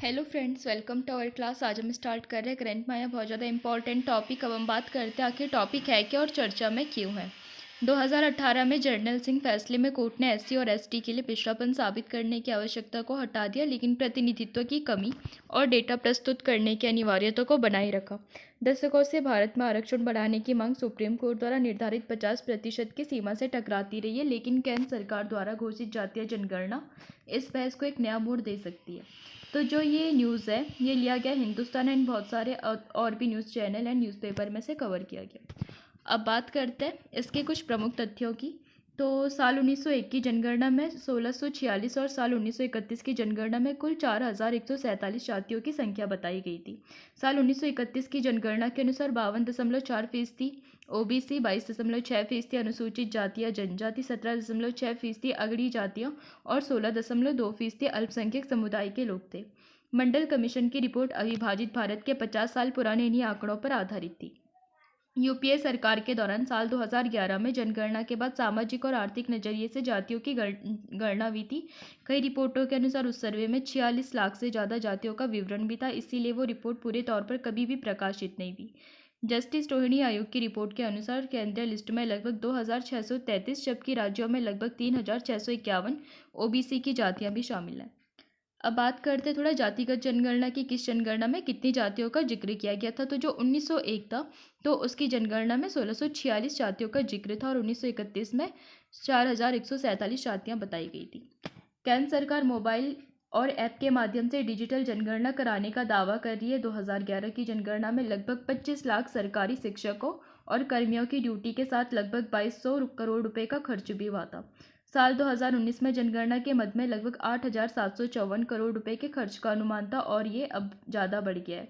Hello friends, welcome to our class. आज हम start कर रहे हैं करंट में आया बहुत ज़्यादा इंपॉर्टेंट टॉपिक। अब हम बात करते हैं आखिर टॉपिक है क्या और चर्चा में क्यों है। 2018 में जर्नल सिंह फैसले में कोर्ट ने एससी और एसटी के लिए पिछड़ापन साबित करने की आवश्यकता को हटा दिया, लेकिन प्रतिनिधित्व की कमी और डेटा प्रस्तुत करने की अनिवार्यता को बनाए रखा। दशकों से भारत में आरक्षण बढ़ाने की मांग सुप्रीम कोर्ट द्वारा निर्धारित 50% की सीमा से टकराती रही है, लेकिन केंद्र सरकार द्वारा घोषित जातीय जनगणना इस बहस को एक नया मोड़ दे सकती है। तो जो ये न्यूज़ है ये लिया गया हिंदुस्तान एंड बहुत सारे और भी न्यूज़ चैनल एंड न्यूज़पेपर में से कवर किया गया। अब बात करते हैं इसके कुछ प्रमुख तथ्यों की। तो साल 1901 की जनगणना में 1646 और साल 1931 की जनगणना में कुल 4147 जातियों की संख्या बताई गई थी। साल 1931 की जनगणना के अनुसार 52.4% ओबीसी, 22.6% अनुसूचित जाति या जनजाति, 17.6% अगड़ी जातियाँ और 16.2% अल्पसंख्यक समुदाय के लोग थे। मंडल कमीशन की रिपोर्ट अविभाजित भारत के 50 साल पुराने इन्हीं आंकड़ों पर आधारित थी। यूपीए सरकार के दौरान साल 2011 में जनगणना के बाद सामाजिक और आर्थिक नजरिए से जातियों की गणना हुई थी। कई रिपोर्टों के अनुसार उस सर्वे में 46 लाख से ज़्यादा जातियों का विवरण भी था, इसीलिए वो रिपोर्ट पूरे तौर पर कभी भी प्रकाशित नहीं हुई। जस्टिस रोहिणी आयोग की रिपोर्ट के अनुसार केंद्रीय लिस्ट में लगभग 2633, जबकि राज्यों में लगभग 3651 ओबीसी की जातियां भी शामिल हैं। अब बात करते हैं थोड़ा जातिगत जनगणना की, किस जनगणना में कितनी जातियों का जिक्र किया गया था। तो जो 1901 था तो उसकी जनगणना में 1646 जातियों का जिक्र था और 1931 में 4147 जातियां बताई गई थी। केंद्र सरकार मोबाइल और ऐप के माध्यम से डिजिटल जनगणना कराने का दावा कर रही है। 2011 की जनगणना में लगभग 25 लाख सरकारी शिक्षकों और कर्मियों की ड्यूटी के साथ लगभग 2200 करोड़ रुपए का खर्च भी हुआ था। साल 2019 में जनगणना के मद में लगभग 8754 करोड़ रुपए के खर्च का अनुमान था और ये अब ज़्यादा बढ़ गया है।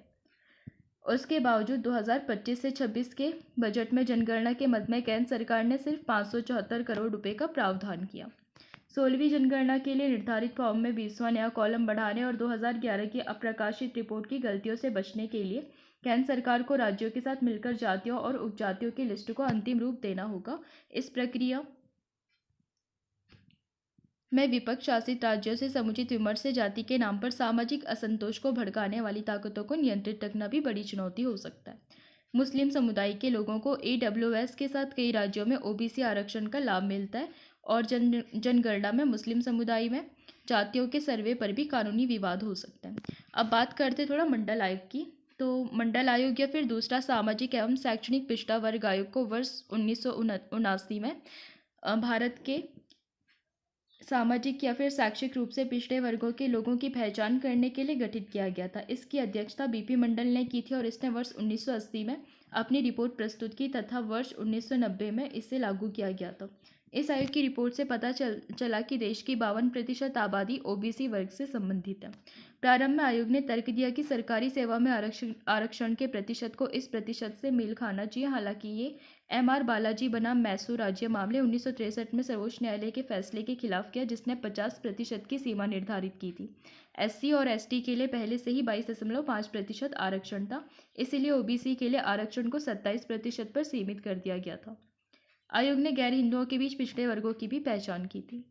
उसके बावजूद 2025 से 26 के बजट में जनगणना के मद में केंद्र सरकार ने सिर्फ 574 करोड़ रुपए का प्रावधान किया। 16वीं जनगणना के लिए निर्धारित फॉर्म में 20वां नया कॉलम बढ़ाने और 2011 की अप्रकाशित रिपोर्ट की गलतियों से बचने के लिए केंद्र सरकार को राज्यों के साथ मिलकर जातियों और उपजातियों की लिस्ट को अंतिम रूप देना होगा। इस प्रक्रिया में विपक्ष शासित राज्यों से समुचित विमर्श से जाति के नाम पर सामाजिक असंतोष को भड़काने वाली ताकतों को नियंत्रित रखना भी बड़ी चुनौती हो सकता है। मुस्लिम समुदाय के लोगों को ईडब्ल्यूएस के साथ कई राज्यों में ओबीसी आरक्षण का लाभ मिलता है और जनगणना में मुस्लिम समुदाय में जातियों के सर्वे पर भी कानूनी विवाद हो सकता है। अब बात करते थोड़ा मंडल आयोग की। तो मंडल आयोग या फिर दूसरा सामाजिक एवं शैक्षणिक पिछड़ा वर्ग आयोग को वर्ष 1979 में भारत के सामाजिक या फिर शैक्षिक रूप से पिछड़े वर्गों के लोगों की पहचान करने के लिए गठित किया गया था। इसकी अध्यक्षता बीपी मंडल ने की थी और इसने वर्ष 1980 में अपनी रिपोर्ट प्रस्तुत की तथा वर्ष 1990 में इसे लागू किया गया था। इस आयोग की रिपोर्ट से पता चला कि देश की 52% आबादी ओबीसी वर्ग से संबंधित है। प्रारंभ में आयोग ने तर्क दिया कि सरकारी सेवा में आरक्षण के प्रतिशत को इस प्रतिशत से मेल खाना चाहिए। हालांकि ये एमआर बालाजी बनाम मैसूर राज्य मामले 1963 में सर्वोच्च न्यायालय के फैसले के खिलाफ किया, जिसने 50% की सीमा निर्धारित की थी। एससी और एसटी के लिए पहले से ही 22.5% आरक्षण था, इसीलिए ओबीसी के लिए आरक्षण को 27% पर सीमित कर दिया गया था। आयोग ने गैर हिंदुओं के बीच पिछड़े वर्गों की भी पहचान की थी।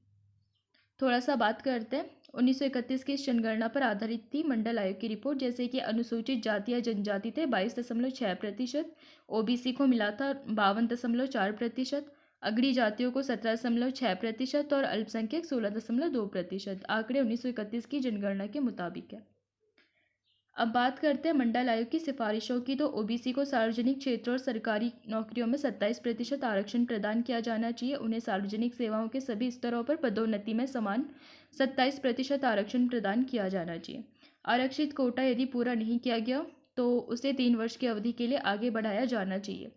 थोड़ा सा बात करते हैं 1931 की इस जनगणना पर आधारित थी मंडल आयोग की रिपोर्ट। जैसे कि अनुसूचित जाति या जनजाति थे 22.6%, ओबीसी को मिला था 52.4%, अगड़ी जातियों को 17.6% और अल्पसंख्यक 16.2%। आंकड़े 1931 की जनगणना के मुताबिक है। अब बात करते हैं मंडल आयोग की सिफारिशों की। तो ओबीसी को सार्वजनिक क्षेत्र और सरकारी नौकरियों में 27% आरक्षण प्रदान किया जाना चाहिए। उन्हें सार्वजनिक सेवाओं के सभी स्तरों पर पदोन्नति में समान 27% आरक्षण प्रदान किया जाना चाहिए। आरक्षित कोटा यदि पूरा नहीं किया गया तो उसे 3 वर्ष की अवधि के लिए आगे बढ़ाया जाना चाहिए।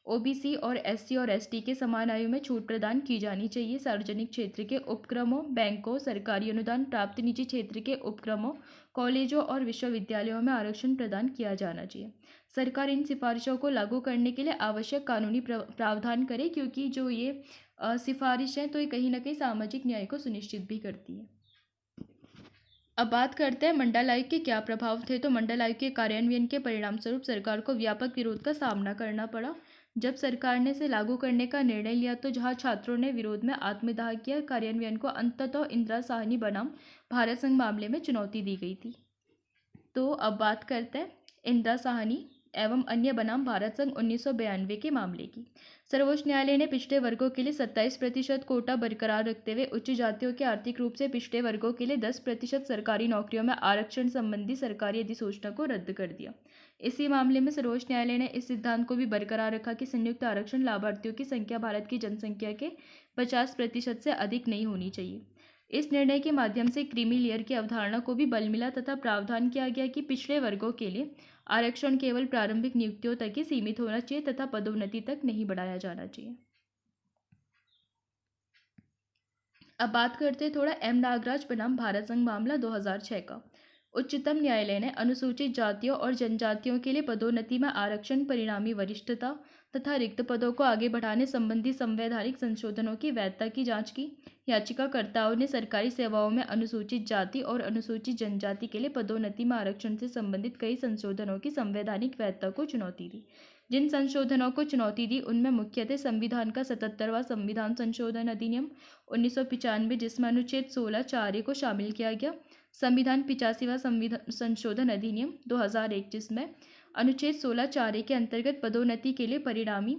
ओबीसी और एससी और एसटी के समान आयु में छूट प्रदान की जानी चाहिए। सार्वजनिक क्षेत्र के उपक्रमों, बैंकों, सरकारी अनुदान प्राप्त निजी क्षेत्र के उपक्रमों, कॉलेजों और विश्वविद्यालयों में आरक्षण प्रदान किया जाना चाहिए। सरकार इन सिफारिशों को लागू करने के लिए आवश्यक कानूनी प्रावधान करे, क्योंकि जो ये सिफारिश है तो ये कहीं ना कहीं सामाजिक न्याय को सुनिश्चित भी करती है। अब बात करते हैं मंडल आयोग के क्या प्रभाव थे। तो मंडल आयोग के कार्यान्वयन के परिणाम स्वरूप सरकार को व्यापक विरोध का सामना करना पड़ा। जब सरकार ने इसे लागू करने का निर्णय लिया तो जहां छात्रों ने विरोध में आत्मदाह किया, कार्यान्वयन को अंततः इंदिरा साहनी बनाम भारत संघ मामले में चुनौती दी गई थी। तो अब बात करते हैं इंदिरा साहनी एवं अन्य बनाम भारत संघ 1992 के मामले की। सर्वोच्च न्यायालय ने पिछड़े वर्गों के लिए 27% कोटा बरकरार रखते हुए उच्च जातियों के आर्थिक रूप से पिछड़े वर्गों के लिए 10% सरकारी नौकरियों में आरक्षण संबंधी सरकारी अधिसूचना को रद्द कर दिया। इसी मामले में सर्वोच्च न्यायालय ने इस सिद्धांत को भी बरकरार रखा कि संयुक्त आरक्षण लाभार्थियों की संख्या भारत की जनसंख्या के 50% से अधिक नहीं होनी चाहिए। इस निर्णय के माध्यम से क्रीमी लेयर की अवधारणा को भी बल मिला तथा प्रावधान किया गया कि पिछड़े वर्गों के लिए आरक्षण केवल प्रारंभिक नियुक्तियों तक ही सीमित होना चाहिए तथा पदोन्नति तक नहीं बढ़ाया जाना चाहिए। अब बात करते हैं थोड़ा एम नागराज बनाम भारत संघ मामला 2006 का। उच्चतम न्यायालय ने अनुसूचित जातियों और जनजातियों के लिए पदोन्नति में आरक्षण, परिणामी वरिष्ठता तथा रिक्त पदों को आगे बढ़ाने संबंधी संवैधानिक संशोधनों की वैधता की जांच की। याचिकाकर्ताओं ने सरकारी सेवाओं में अनुसूचित जाति और अनुसूचित जनजाति के लिए पदोन्नति में आरक्षण से संबंधित कई संशोधनों की संवैधानिक वैधता को चुनौती दी। जिन संशोधनों को चुनौती दी उनमें मुख्यतः संविधान का 77वां संविधान संशोधन अधिनियम 1995 जिसमें अनुच्छेद 16(4)(a) को शामिल किया गया, संविधान 85वां संविधान संशोधन अधिनियम 2001 जिसमें अनुच्छेद 16(4)(a) के अंतर्गत पदोन्नति के लिए परिणामी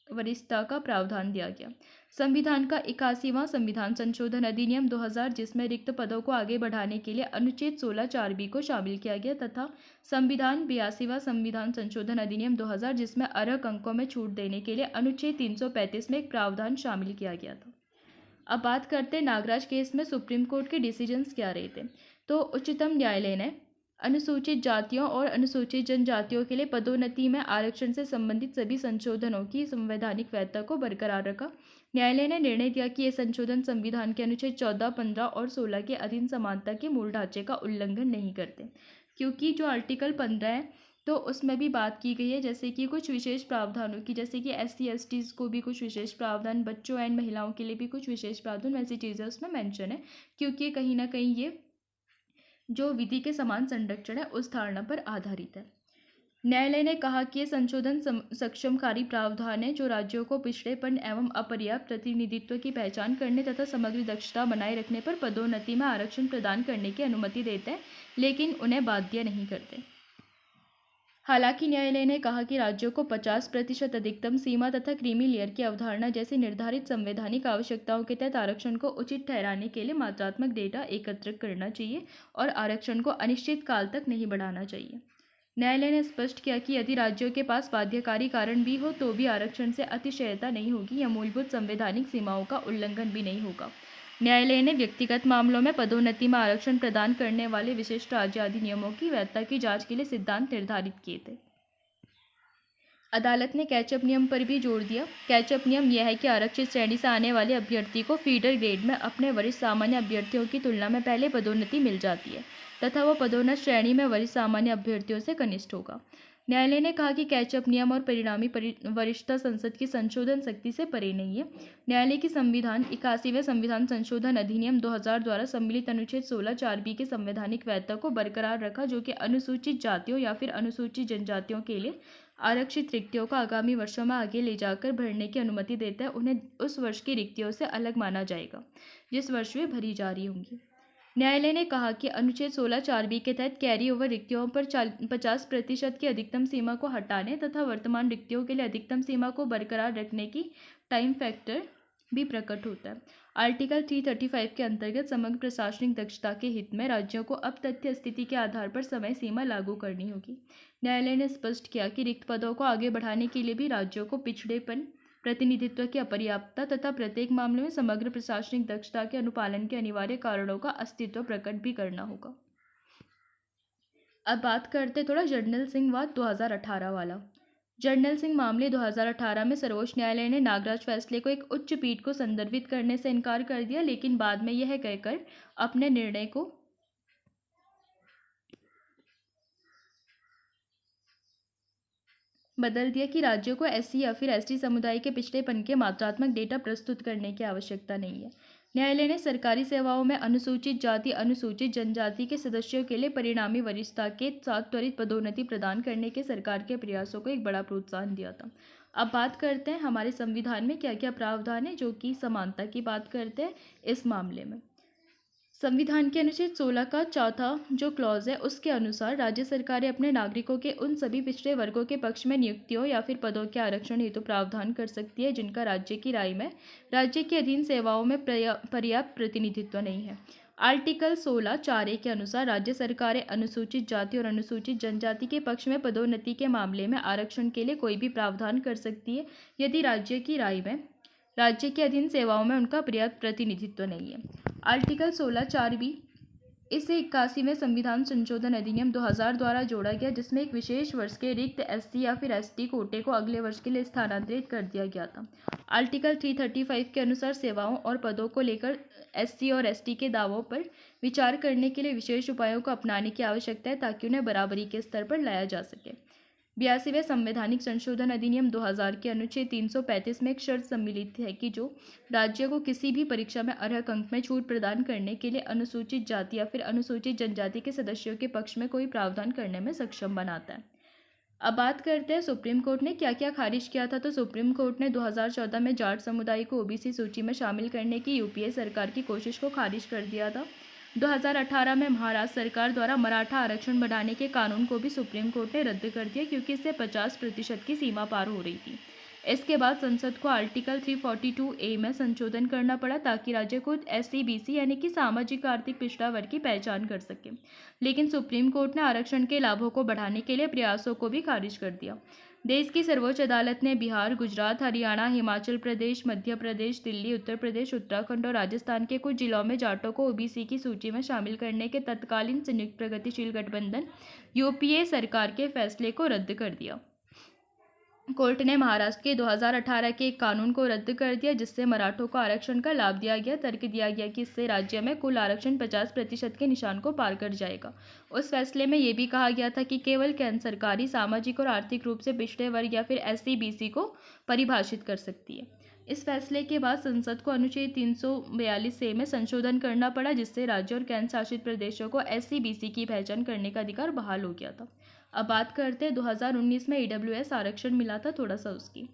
वरिष्ठता का प्रावधान दिया गया, संविधान का 81वां संविधान संशोधन अधिनियम 2000 जिसमें रिक्त पदों को आगे बढ़ाने के लिए अनुच्छेद 16(4)(b) को शामिल किया गया तथा संविधान 82वां संविधान संशोधन अधिनियम 2000 जिसमें अर्हक अंकों में छूट देने के लिए अनुच्छेद 335 में एक प्रावधान शामिल किया गया था। अब बात करते हैं नागराज केस में सुप्रीम कोर्ट के डिसीजंस क्या रहे थे। तो उच्चतम न्यायालय ने अनुसूचित जातियों और अनुसूचित जनजातियों के लिए पदोन्नति में आरक्षण से संबंधित सभी संशोधनों की संवैधानिक वैधता को बरकरार रखा। न्यायालय ने निर्णय दिया कि ये संशोधन संविधान के अनुच्छेद 14, 15 और 16 के अधीन समानता के मूल ढांचे का उल्लंघन नहीं करते, क्योंकि जो आर्टिकल 15 है तो उसमें भी बात की गई है जैसे कि कुछ विशेष प्रावधानों की, जैसे कि SC/ST को भी कुछ विशेष प्रावधान, बच्चों एंड महिलाओं के लिए भी कुछ विशेष प्रावधान, वैसी चीज़ें उसमें मेंशन है, क्योंकि कहीं ना कहीं ये जो विधि के समान संरक्षण है उस धारणा पर आधारित है। न्यायालय ने कहा कि ये संशोधन सक्षमकारी प्रावधान है जो राज्यों को पिछड़ेपन एवं अपर्याप्त प्रतिनिधित्व की पहचान करने तथा समग्र दक्षता बनाए रखने पर पदोन्नति में आरक्षण प्रदान करने की अनुमति देते हैं, लेकिन उन्हें बाध्य नहीं करते। हालांकि न्यायालय ने कहा कि राज्यों को 50% अधिकतम सीमा तथा क्रीमी लेयर की अवधारणा जैसी निर्धारित संवैधानिक आवश्यकताओं के तहत आरक्षण को उचित ठहराने के लिए मात्रात्मक डेटा एकत्र करना चाहिए और आरक्षण को अनिश्चित काल तक नहीं बढ़ाना चाहिए। न्यायालय ने स्पष्ट किया कि यदि राज्यों के पास बाध्यकारी कारण भी हो तो भी आरक्षण से अतिशयता नहीं होगी या मूलभूत संवैधानिक सीमाओं का उल्लंघन भी नहीं होगा। न्यायालय ने व्यक्तिगत मामलों में पदोन्नति में आरक्षण प्रदान करने वाले विशिष्ट राज्य अधिनियमों की वैधता की जांच के लिए सिद्धांत निर्धारित किए थे। अदालत ने कैचअप नियम पर भी जोर दिया। कैचअप नियम यह है कि आरक्षित श्रेणी से आने वाले अभ्यर्थी को फीडर ग्रेड में अपने वरिष्ठ सामान्य अभ्यर्थियों की तुलना में पहले पदोन्नति मिल जाती है तथा वह पदोन्नत श्रेणी में वरिष्ठ सामान्य अभ्यर्थियों से कनिष्ठ होगा। न्यायालय ने कहा कि कैचअप नियम और परिणामी वरिष्ठता संसद की संशोधन शक्ति से परे नहीं है। न्यायालय की संविधान 81वें संविधान संशोधन अधिनियम 2000 द्वारा सम्मिलित अनुच्छेद 16(4)(b) के संवैधानिक वैधता को बरकरार रखा, जो कि अनुसूचित जातियों या फिर अनुसूचित जनजातियों के लिए आरक्षित रिक्तियों को आगामी वर्षों में आगे ले जाकर भरने की अनुमति देता है। उन्हें उस वर्ष की रिक्तियों से अलग माना जाएगा जिस वर्ष वे भरी जा रही होंगी। न्यायालय ने कहा कि अनुच्छेद 16(4)(b) के तहत कैरी ओवर रिक्तियों पर 50% की अधिकतम सीमा को हटाने तथा वर्तमान रिक्तियों के लिए अधिकतम सीमा को बरकरार रखने की टाइम फैक्टर भी प्रकट होता है। आर्टिकल 335 के अंतर्गत समग्र प्रशासनिक दक्षता के हित में राज्यों को अब तथ्य स्थिति के आधार पर समय सीमा लागू करनी होगी। न्यायालय ने स्पष्ट किया कि रिक्त पदों को आगे बढ़ाने के लिए भी राज्यों को पिछड़ेपन, प्रतिनिधित्व की अपर्याप्तता तथा प्रत्येक मामले में समग्र प्रशासनिक दक्षता के अनुपालन के अनिवार्य कारणों का अस्तित्व प्रकट भी करना होगा। अब बात करते थोड़ा जर्नल सिंह वाद 2018 वाला। जर्नल सिंह मामले 2018 में सर्वोच्च न्यायालय ने नागराज फैसले को एक उच्च पीठ को संदर्भित करने से इनकार कर दिया, लेकिन बाद में यह कहकर अपने निर्णय को बदल दिया कि राज्यों को SC या फिर ST समुदाय के पिछड़ेपन के मात्रात्मक डेटा प्रस्तुत करने की आवश्यकता नहीं है। न्यायालय ने सरकारी सेवाओं में अनुसूचित जाति, अनुसूचित जनजाति के सदस्यों के लिए परिणामी वरिष्ठता के साथ त्वरित पदोन्नति प्रदान करने के सरकार के प्रयासों को एक बड़ा प्रोत्साहन दिया था। अब बात करते हैं हमारे संविधान में क्या क्या प्रावधान है जो कि समानता की बात करते हैं। इस मामले में संविधान के अनुच्छेद 16 का चौथा जो क्लॉज है उसके अनुसार राज्य सरकारें अपने नागरिकों के उन सभी पिछड़े वर्गों के पक्ष में नियुक्तियों या फिर पदों के आरक्षण हेतु प्रावधान कर सकती है जिनका राज्य की राय में राज्य के अधीन सेवाओं में पर्याप्त प्रतिनिधित्व नहीं है। आर्टिकल 16(4)(a) के अनुसार राज्य सरकारें अनुसूचित जाति और अनुसूचित जनजाति के पक्ष में पदोन्नति के मामले में आरक्षण के लिए कोई भी प्रावधान कर सकती है यदि राज्य की राय में राज्य के अधीन सेवाओं में उनका पर्याप्त प्रतिनिधित्व नहीं है। आर्टिकल 16(4)(b) इसे 81वें संविधान संशोधन अधिनियम 2000 द्वारा जोड़ा गया जिसमें एक विशेष वर्ष के रिक्त एससी या फिर एसटी कोटे को अगले वर्ष के लिए स्थानांतरित कर दिया गया था। आर्टिकल 335 के अनुसार सेवाओं और पदों को लेकर एससी और एसटी के दावों पर विचार करने के लिए विशेष उपायों को अपनाने की आवश्यकता है ताकि उन्हें बराबरी के स्तर पर लाया जा सके। 82वें संवैधानिक संशोधन अधिनियम 2000 के अनुच्छेद 335 में एक शर्त सम्मिलित है कि जो राज्य को किसी भी परीक्षा में अर्हक अंक में छूट प्रदान करने के लिए अनुसूचित जाति या फिर अनुसूचित जनजाति के सदस्यों के पक्ष में कोई प्रावधान करने में सक्षम बनाता है। अब बात करते हैं सुप्रीम कोर्ट ने क्या क्या खारिज किया था। तो सुप्रीम कोर्ट ने 2014 में जाट समुदाय को ओबीसी सूची में शामिल करने की यूपीए सरकार की कोशिश को खारिज कर दिया था। 2018 में महाराष्ट्र सरकार द्वारा मराठा आरक्षण बढ़ाने के कानून को भी सुप्रीम कोर्ट ने रद्द कर दिया क्योंकि इससे 50% की सीमा पार हो रही थी। इसके बाद संसद को आर्टिकल 342(a) में संशोधन करना पड़ा ताकि राज्य को SC/BC यानी कि सामाजिक आर्थिक पिछड़ा वर्ग की पहचान कर सके। लेकिन सुप्रीम कोर्ट ने आरक्षण के लाभों को बढ़ाने के लिए प्रयासों को भी खारिज कर दिया। देश की सर्वोच्च अदालत ने बिहार, गुजरात, हरियाणा, हिमाचल प्रदेश, मध्य प्रदेश, दिल्ली, उत्तर प्रदेश, उत्तराखंड और राजस्थान के कुछ जिलों में जाटों को ओबीसी की सूची में शामिल करने के तत्कालीन संयुक्त प्रगतिशील गठबंधन यूपीए सरकार के फैसले को रद्द कर दिया। कोर्ट ने महाराष्ट्र के 2018 के एक कानून को रद्द कर दिया जिससे मराठों को आरक्षण का लाभ दिया गया। तर्क दिया गया कि इससे राज्य में कुल आरक्षण 50% के निशान को पार कर जाएगा। उस फैसले में यह भी कहा गया था कि केवल केंद्र सरकारी सामाजिक और आर्थिक रूप से पिछड़े वर्ग या फिर SC/BC को परिभाषित कर सकती है। इस फैसले के बाद संसद को अनुच्छेद 342(a) में संशोधन करना पड़ा जिससे राज्य और केंद्र शासित प्रदेशों को SC/BC की पहचान करने का अधिकार बहाल हो गया था। अब बात करते हैं 2019 में EWS आरक्षण मिला था थोड़ा सा उसकी।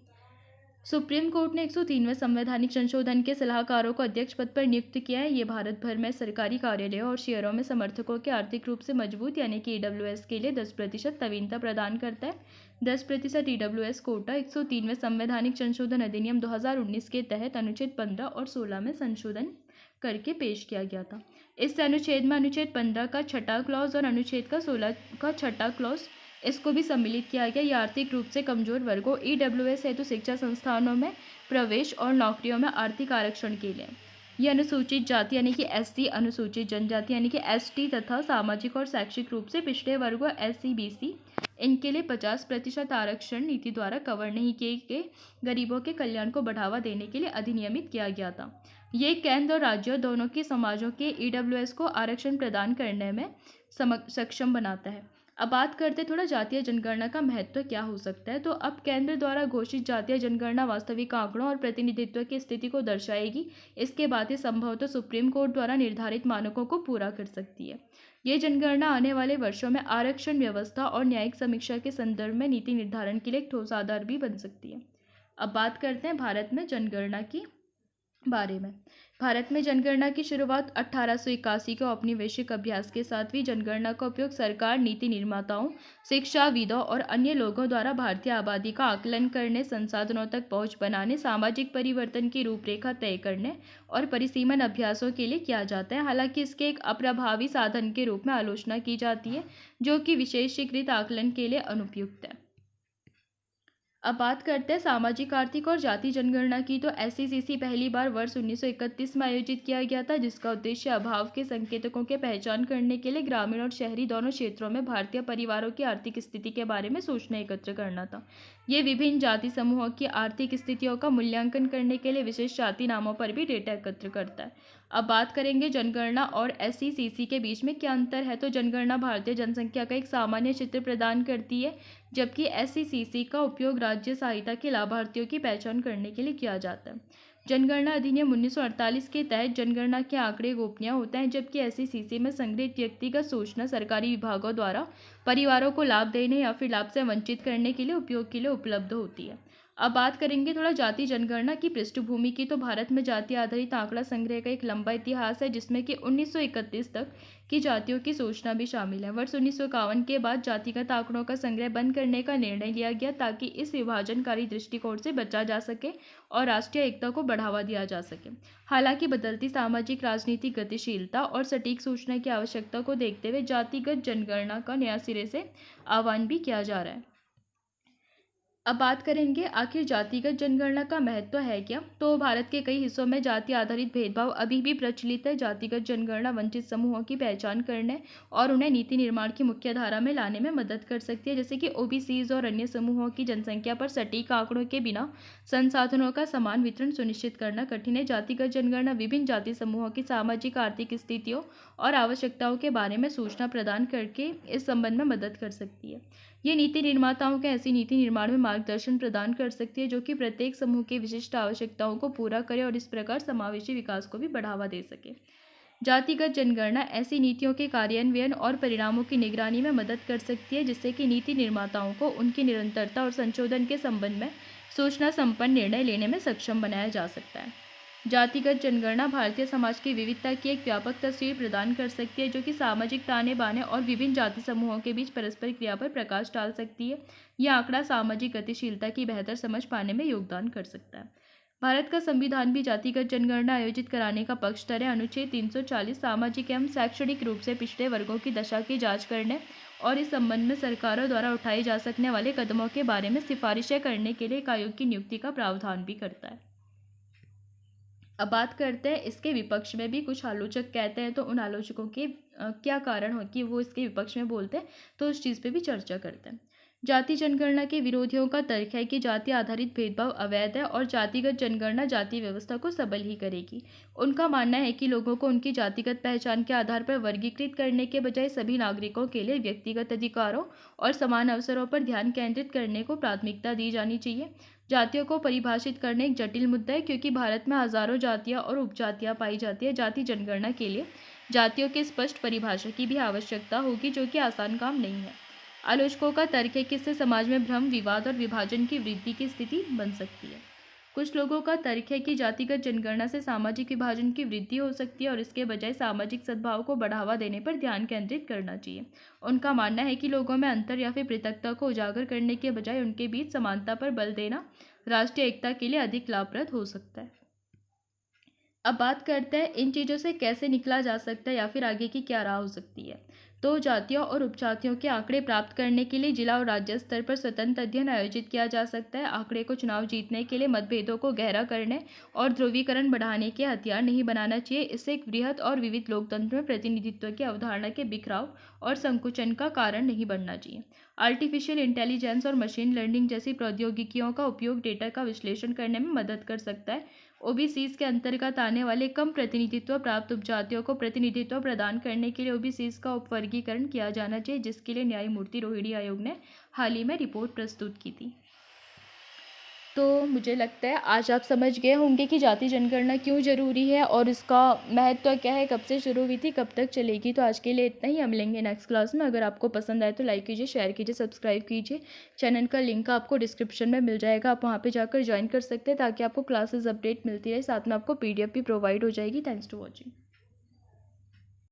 सुप्रीम कोर्ट ने 103वें संवैधानिक संशोधन के सलाहकारों को अध्यक्ष पद पर नियुक्त किया है। ये भारत भर में सरकारी कार्यालयों और शहरों में समर्थकों के आर्थिक रूप से मजबूत यानी कि EWS के लिए 10% नवीनता प्रदान करता है। 10% EWS कोटा 103वें संवैधानिक संशोधन अधिनियम 2019 के तहत अनुच्छेद 15 और 16 में संशोधन करके पेश किया गया था। इस अनुच्छेद में अनुच्छेद 15 का छठा क्लॉज और अनुच्छेद का 16 का छठा क्लॉज इसको भी सम्मिलित किया गया। ये आर्थिक रूप से कमजोर वर्गों EWS हेतु शिक्षा संस्थानों में प्रवेश और नौकरियों में आर्थिक आरक्षण के लिए ये अनुसूचित जाति यानी कि SC, अनुसूचित जनजाति यानी कि ST तथा सामाजिक और शैक्षिक रूप से पिछड़े वर्गों SC/BC इनके लिए 50% आरक्षण नीति द्वारा कवर नहीं किए गए गरीबों के कल्याण को बढ़ावा देने के लिए अधिनियमित किया गया था। ये केंद्र और राज्यों दोनों के समाजों के EWS को आरक्षण प्रदान करने में सक्षम बनाता है। अब बात करते थोड़ा जातीय जनगणना का महत्व क्या हो सकता है। तो अब केंद्र द्वारा घोषित जातीय जनगणना वास्तविक आंकड़ों और प्रतिनिधित्व की स्थिति को दर्शाएगी। इसके बाद ही संभवतः सुप्रीम कोर्ट द्वारा निर्धारित मानकों को पूरा कर सकती है। ये जनगणना आने वाले वर्षों में आरक्षण व्यवस्था और न्यायिक समीक्षा के संदर्भ में नीति निर्धारण के लिए एक ठोस आधार भी बन सकती है। अब बात करते हैं भारत में जनगणना की बारे में। भारत में जनगणना की शुरुआत 1881 के औपनिवेशिक अभ्यास के साथ हुई। जनगणना का उपयोग सरकार, नीति निर्माताओं, शिक्षाविदों और अन्य लोगों द्वारा भारतीय आबादी का आकलन करने, संसाधनों तक पहुंच बनाने, सामाजिक परिवर्तन की रूपरेखा तय करने और परिसीमन अभ्यासों के लिए किया जाता है। हालांकि इसके एक अप्रभावी साधन के रूप में आलोचना की जाती है जो कि विशेषीकृत आकलन के लिए अनुपयुक्त है। अब बात करते हैं सामाजिक, आर्थिक और जाति जनगणना की। तो SCCC पहली बार वर्ष 1931 में आयोजित किया गया था जिसका उद्देश्य अभाव के संकेतकों के पहचान करने के लिए ग्रामीण और शहरी दोनों क्षेत्रों में भारतीय परिवारों की आर्थिक स्थिति के बारे में सूचना एकत्र करना था। ये विभिन्न जाति समूहों की आर्थिक स्थितियों का मूल्यांकन करने के लिए विशेष जाति नामों पर भी डेटा एकत्र करता है। अब बात करेंगे जनगणना और SCCC के बीच में क्या अंतर है। तो जनगणना भारतीय जनसंख्या का एक सामान्य चित्र प्रदान करती है जबकि SCCC का उपयोग राज्य सहायता के लाभार्थियों की पहचान करने के लिए किया जाता है। जनगणना अधिनियम 1948 के तहत जनगणना के आंकड़े गोपनीय होते हैं जबकि SCCC में संग्रहित व्यक्तिगत सूचना सरकारी विभागों द्वारा परिवारों को लाभ देने या फिर लाभ से वंचित करने के लिए उपयोग के लिए उपलब्ध होती है। अब बात करेंगे थोड़ा जाति जनगणना की पृष्ठभूमि की। तो भारत में जाति आधारित आंकड़ा संग्रह का एक लंबा इतिहास है, जिसमें कि 1931 तक की जातियों की सूचना भी शामिल है। वर्ष 1951 के बाद जातिगत आंकड़ों का संग्रह बंद करने का निर्णय लिया गया, ताकि इस विभाजनकारी दृष्टिकोण से बचा जा सके और राष्ट्रीय एकता को बढ़ावा दिया जा सके। हालांकि बदलती सामाजिक राजनीतिक गतिशीलता और सटीक सूचना की आवश्यकता को देखते हुए जातिगत जनगणना का नया सिरे से आह्वान भी किया जा रहा है। अब बात करेंगे आखिर जातिगत जनगणना का महत्व है क्या। तो भारत के कई हिस्सों में जाति आधारित भेदभाव अभी भी प्रचलित है। जातिगत जनगणना वंचित समूहों की पहचान करने और उन्हें नीति निर्माण की मुख्य धारा में लाने में मदद कर सकती है, जैसे कि ओबीसीज और अन्य समूहों की जनसंख्या पर सटीक आंकड़ों के बिना संसाधनों का समान वितरण सुनिश्चित करना कठिन है। जातिगत जनगणना विभिन्न जाति समूहों की सामाजिक आर्थिक स्थितियों और आवश्यकताओं के बारे में सूचना प्रदान करके इस संबंध में मदद कर सकती है। ये नीति निर्माताओं को ऐसी नीति निर्माण में मार्गदर्शन प्रदान कर सकती है जो कि प्रत्येक समूह की विशिष्ट आवश्यकताओं को पूरा करे और इस प्रकार समावेशी विकास को भी बढ़ावा दे सके। जातिगत जनगणना ऐसी नीतियों के कार्यान्वयन और परिणामों की निगरानी में मदद कर सकती है, जिससे कि नीति निर्माताओं को उनकी निरंतरता और संशोधन के संबंध में सूचना संपन्न निर्णय लेने में सक्षम बनाया जा सकता है। जातिगत जनगणना भारतीय समाज की विविधता की एक व्यापक तस्वीर प्रदान कर सकती है, जो कि सामाजिक ताने बाने और विभिन्न जाति समूहों के बीच परस्पर क्रिया पर प्रकाश डाल सकती है। यह आंकड़ा सामाजिक गतिशीलता की बेहतर समझ पाने में योगदान कर सकता है। भारत का संविधान भी जातिगत जनगणना आयोजित कराने का पक्षधर है। अनुच्छेद 340 सामाजिक एवं शैक्षणिक रूप से पिछड़े वर्गों की दशा की जांच करने और इस संबंध में सरकारों द्वारा उठाए जा सकने वाले कदमों के बारे में सिफारिशें करने के लिए एक आयोग की नियुक्ति का प्रावधान भी करता है। अब बात करते हैं इसके विपक्ष में भी कुछ आलोचक कहते हैं, तो उन आलोचकों के क्या कारण हो कि वो इसके विपक्ष में बोलते हैं, तो उस चीज़ पे भी चर्चा करते हैं। जाति जनगणना के विरोधियों का तर्क है कि जाति आधारित भेदभाव अवैध है और जातिगत जनगणना जाति व्यवस्था को सबल ही करेगी। उनका मानना है कि लोगों को उनकी जातिगत पहचान के आधार पर वर्गीकृत करने के बजाय सभी नागरिकों के लिए व्यक्तिगत अधिकारों और समान अवसरों पर ध्यान केंद्रित करने को प्राथमिकता दी जानी चाहिए। जातियों को परिभाषित करना एक जटिल मुद्दा है, क्योंकि भारत में हजारों जातियां और उपजातियां पाई जाती है। जाति जनगणना के लिए जातियों के स्पष्ट परिभाषा की भी आवश्यकता होगी, जो कि आसान काम नहीं है। आलोचकों का तर्क है कि इससे समाज में भ्रम, विवाद और विभाजन की वृद्धि की स्थिति बन सकती है। कुछ लोगों का तर्क है कि जातिगत जनगणना से सामाजिक विभाजन की वृद्धि हो सकती है और इसके बजाय सामाजिक सद्भाव को बढ़ावा देने पर ध्यान केंद्रित करना चाहिए। उनका मानना है कि लोगों में अंतर या फिर पृथकता को उजागर करने के बजाय उनके बीच समानता पर बल देना राष्ट्रीय एकता के लिए अधिक लाभप्रद हो सकता है। अब बात करते हैं इन चीज़ों से कैसे निकला जा सकता है या फिर आगे की क्या राह हो सकती है। तो जातियों और उपजातियों के आंकड़े प्राप्त करने के लिए जिला और राज्य स्तर पर स्वतंत्र अध्ययन आयोजित किया जा सकता है। आंकड़े को चुनाव जीतने के लिए मतभेदों को गहरा करने और ध्रुवीकरण बढ़ाने के हथियार नहीं बनाना चाहिए। इससे एक बृहद और विविध लोकतंत्र में प्रतिनिधित्व की अवधारणा के बिखराव और संकुचन का कारण नहीं बनना चाहिए। आर्टिफिशियल इंटेलिजेंस और मशीन लर्निंग जैसी प्रौद्योगिकियों का उपयोग डेटा का विश्लेषण करने में मदद कर सकता है। ओबीसीज के अंतर्गत आने वाले कम प्रतिनिधित्व प्राप्त उपजातियों को प्रतिनिधित्व प्रदान करने के लिए ओबीसीज का उपवर्गीकरण किया जाना चाहिए, जिसके लिए न्यायमूर्ति रोहिणी आयोग ने हाल ही में रिपोर्ट प्रस्तुत की थी। तो मुझे लगता है आज आप समझ गए होंगे कि जाति जनगणना क्यों ज़रूरी है और इसका महत्व क्या है, कब से शुरू हुई थी, कब तक चलेगी। तो आज के लिए इतना ही, हम मिलेंगे नेक्स्ट क्लास में। अगर आपको पसंद आए तो लाइक कीजिए, शेयर कीजिए, सब्सक्राइब कीजिए। चैनल का लिंक आपको डिस्क्रिप्शन में मिल जाएगा, आप वहाँ पर जाकर ज्वाइन कर सकते हैं ताकि आपको क्लासेस अपडेट मिलती रहे। साथ में आपको PDF भी प्रोवाइड हो जाएगी। Thanks to watching.